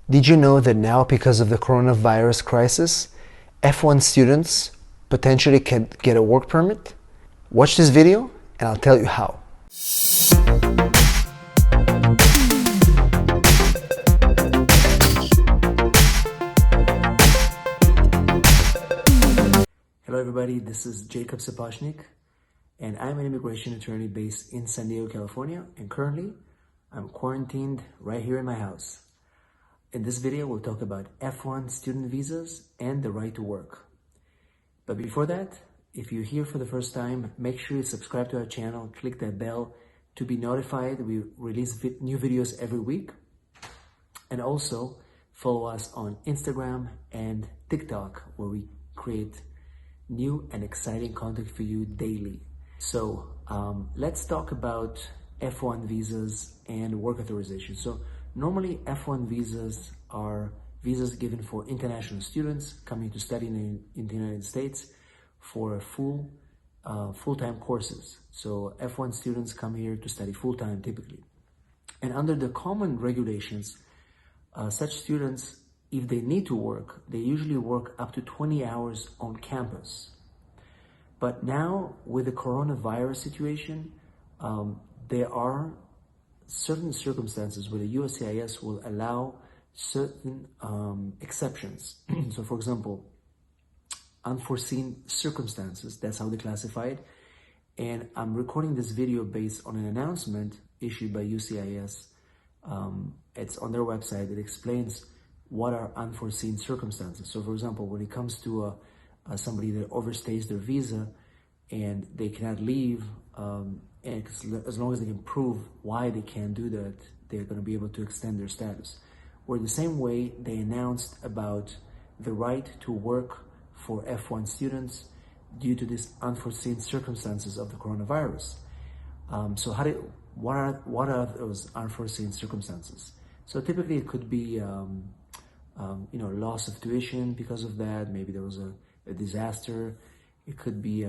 Did you know that now, because of the coronavirus crisis, F1 students potentially can get a work permit? Watch this video and I'll tell you how. Hello everybody, this is Jacob Sapochnick, and I'm an immigration attorney based in San Diego, California, and currently I'm quarantined right here in my house. In this video, we'll talk about F1 student visas and the right to work. But before that, if you're here for the first time, make sure you subscribe to our channel, click that bell to be notified. We release new videos every week. And also follow us on Instagram and TikTok, where we create new and exciting content for you daily. So let's talk about F1 visas and work authorization. So normally F1 visas are visas given for international students coming to study in the United States for full-time courses. So F1 students come here to study full-time typically. And under the common regulations, such students, if they need to work, they usually work up to 20 hours on campus. But now with the coronavirus situation, there are certain circumstances where the USCIS will allow certain exceptions. So for example, unforeseen circumstances, that's how they classify it. And I'm recording this video based on an announcement issued by USCIS. It's on their website. It explains what are unforeseen circumstances. So for example, when it comes to somebody that overstays their visa and they cannot leave, and as long as they can prove why they can't do that, they're going to be able to extend their status. Or the same way they announced about the right to work for F1 students due to these unforeseen circumstances of the coronavirus. So what are those unforeseen circumstances? So typically it could be loss of tuition because of that. Maybe there was a disaster. It could be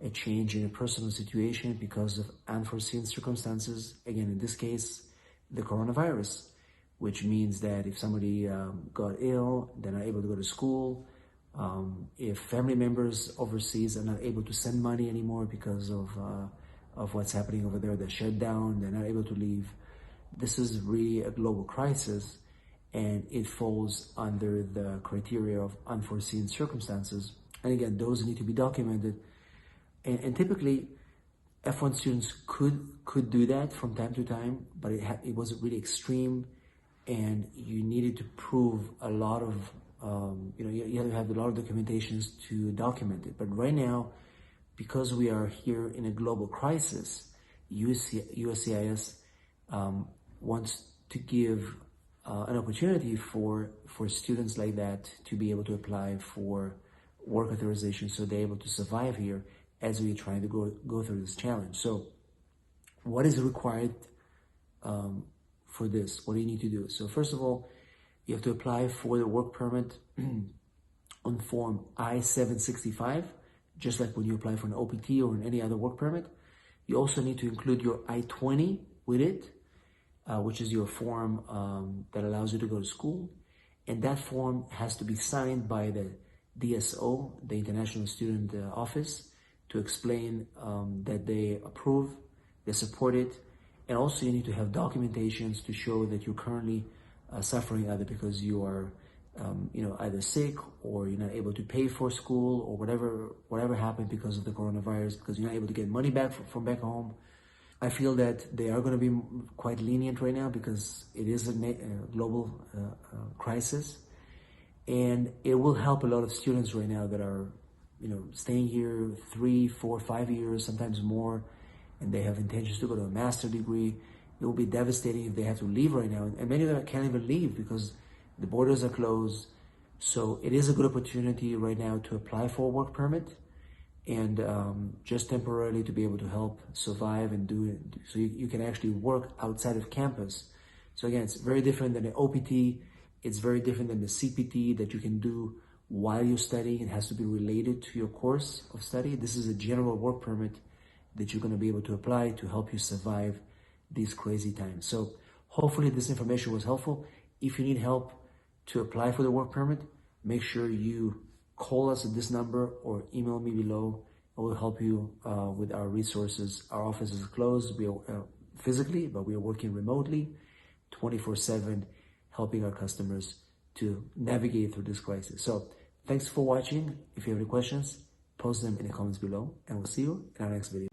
a change in a personal situation because of unforeseen circumstances. Again, in this case, the coronavirus, which means that if somebody got ill, they're not able to go to school. If family members overseas are not able to send money anymore because of what's happening over there, they're shut down, they're not able to leave. This is really a global crisis, and it falls under the criteria of unforeseen circumstances. And again, those need to be documented. And typically, F1 students could do that from time to time, but it was really extreme, and you needed to prove a lot of, you had to have a lot of documentations to document it. But right now, because we are here in a global crisis, USCIS wants to give an opportunity for students like that to be able to apply for work authorization, so they're able to survive here as we're trying to go through this challenge. So what is required for this? What do you need to do? So first of all, you have to apply for the work permit on form I-765, just like when you apply for an OPT or any other work permit. You also need to include your I-20 with it, which is your form that allows you to go to school. And that form has to be signed by the DSO, the International Student Office, to explain that they approve, they support it. And also you need to have documentations to show that you're currently suffering either because you are either sick, or you're not able to pay for school, or whatever happened because of the coronavirus, because you're not able to get money back from back home. I feel that they are going to be quite lenient right now because it is a global crisis, and it will help a lot of students right now that are staying here 3, 4, 5 years, sometimes more, and they have intentions to go to a master's degree. It will be devastating if they have to leave right now, and many of them can't even leave because the borders are closed. So it is a good opportunity right now to apply for a work permit, and just temporarily to be able to help survive and do it, so you can actually work outside of campus. So again, it's very different than the OPT. It's very different than the CPT that you can do while you're studying. It has to be related to your course of study. This is a general work permit that you're going to be able to apply to help you survive these crazy times. So hopefully this information was helpful. If you need help to apply for the work permit, make sure you call us at this number or email me below. I will help you with our resources. Our office is closed. We are physically, but we are working remotely, 24/7, helping our customers to navigate through this crisis. So thanks for watching. If you have any questions, post them in the comments below, and we'll see you in our next video.